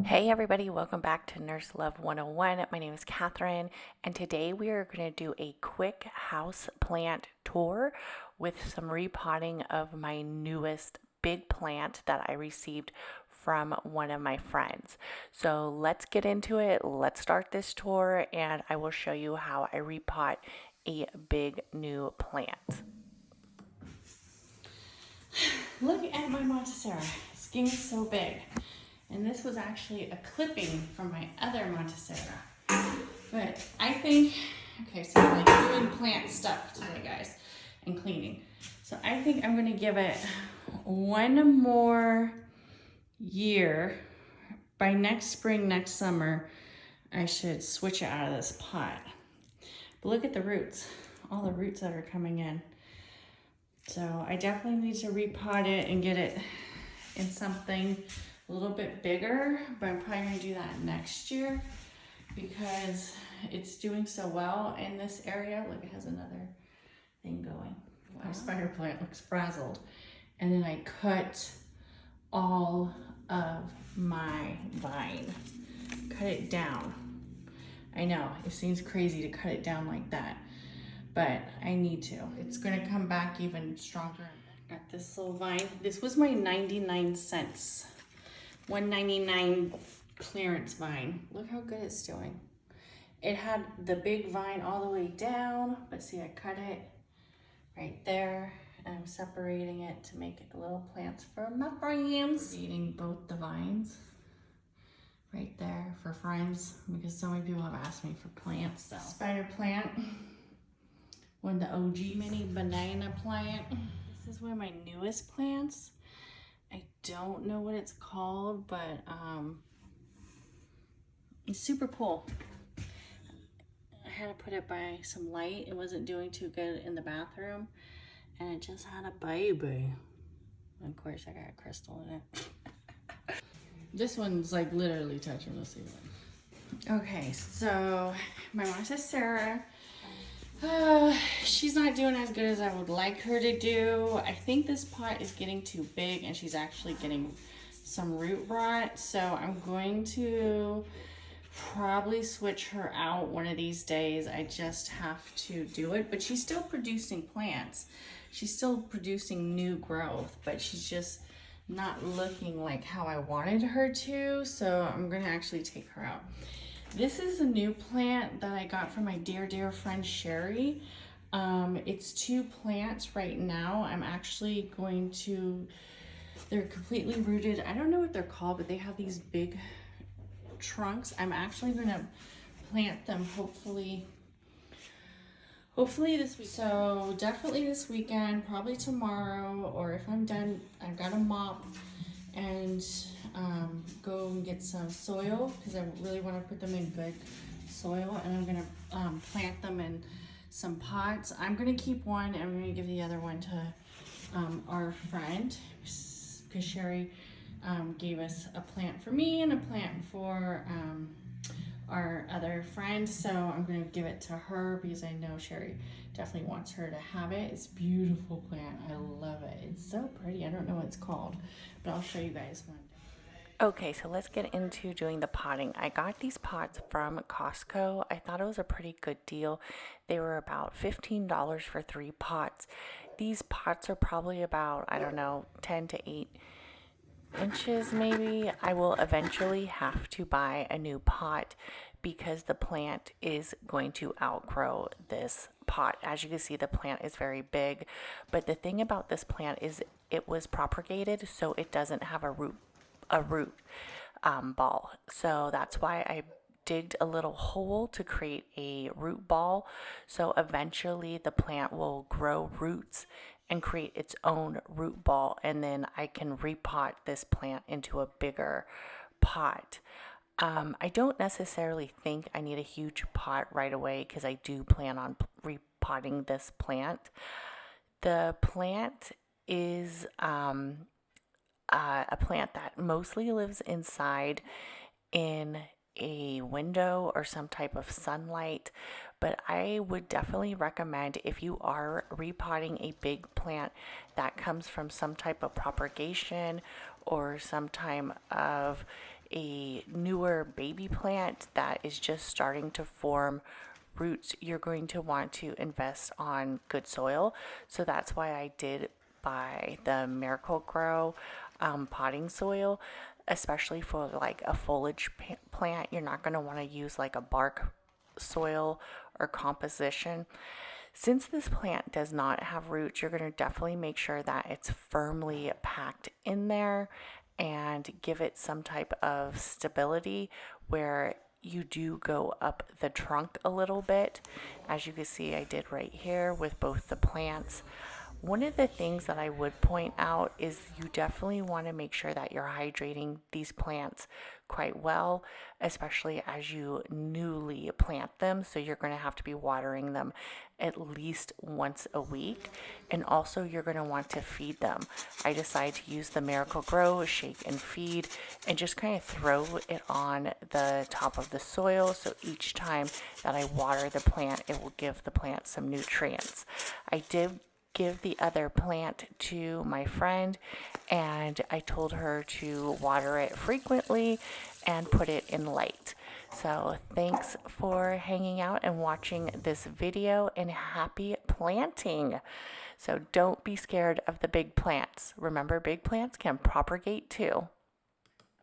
Hey everybody, welcome back to Nurse Love 101. My name is Catherine, and today we are going to do a quick house plant tour with some repotting of my newest big plant that I received from one of my friends. So let's get into it. Let's start this tour, and I will show you how I repot a big new plant. Look at my Monstera. It's getting so big. And this was actually a clipping from my other Monstera. But I think, okay, so I'm like doing plant stuff today, guys, and cleaning. So I think I'm gonna give it one more year. By next spring, next summer, I should switch it out of this pot. But look at the roots, all the roots that are coming in. So I definitely need to repot it and get it in something a little bit bigger, but I'm probably gonna do that next year because it's doing so well in this area. Look, it has another thing going. Wow. My spider plant looks frazzled. And then I cut all of my vine, cut it down. I know, it seems crazy to cut it down like that, but I need to. It's gonna come back even stronger. Got this little vine. This was my 99 cents, $1.99 clearance vine. Look how good it's doing. It had the big vine all the way down, but see, I cut it right there, and I'm separating it to make it little plants for my friends. Eating both the vines right there for friends because so many people have asked me for plants. So spider plant, one of the OG mini banana plant. This is one of my newest plants. I don't know what it's called, but it's super cool. I had to put it by some light. It wasn't doing too good in the bathroom, and it just had a baby. Of course, I got a crystal in it. This one's like literally touching the ceiling. Okay, so my mom says Sarah. She's not doing as good as I would like her to do. I think this pot is getting too big and she's actually getting some root rot. So I'm going to probably switch her out one of these days. I just have to do it, but she's still producing plants. She's still producing new growth, but she's just not looking like how I wanted her to. So I'm gonna actually take her out. This is a new plant that I got from my dear friend Sherry. It's 2 plants right now. I'm actually going to, they're completely rooted. I don't know what they're called, but they have these big trunks. I'm actually gonna plant them hopefully this week. So definitely this weekend, probably tomorrow, or if I'm done, I've got a mop and go and get some soil because I really want to put them in good soil, and I'm gonna plant them in some pots. I'm gonna keep one and I'm gonna give the other one to our friend because Sherry gave us a plant for me and a plant for our other friend, so I'm gonna give it to her because I know Sherry definitely wants her to have it. It's a beautiful plant. I love it. It's so pretty. I don't know what it's called, but I'll show you guys one day. Okay, so let's get into doing the potting. I got these pots from Costco. I thought it was a pretty good deal. They were about $15 for 3 pots. These pots are probably about, I don't know, 10 to 8 inches maybe. I will eventually have to buy a new pot because the plant is going to outgrow this pot. As you can see, the plant is very big, but the thing about this plant is it was propagated, so it doesn't have a root ball. So that's why I digged a little hole to create a root ball. So eventually the plant will grow roots and create its own root ball, and then I can repot this plant into a bigger pot. I don't necessarily think I need a huge pot right away because I do plan on repotting this plant. The plant is a plant that mostly lives inside in a window or some type of sunlight, but I would definitely recommend, if you are repotting a big plant that comes from some type of propagation or some type of a newer baby plant that is just starting to form roots, you're going to want to invest on good soil. So that's why I did buy the Miracle-Gro potting soil, especially for like a foliage plant. You're not going to want to use like a bark soil or composition. Since this plant does not have roots, you're going to definitely make sure that it's firmly packed in there and give it some type of stability where you do go up the trunk a little bit. As you can see, I did right here with both the plants. One of the things that I would point out is you definitely want to make sure that you're hydrating these plants quite well, especially as you newly plant them. So you're going to have to be watering them at least once a week. And also you're going to want to feed them. I decided to use the Miracle-Gro shake and feed and just kind of throw it on the top of the soil. So each time that I water the plant, it will give the plant some nutrients. I did give the other plant to my friend and I told her to water it frequently and put it in light. So thanks for hanging out and watching this video, and happy planting. So don't be scared of the big plants. Remember, big plants can propagate too.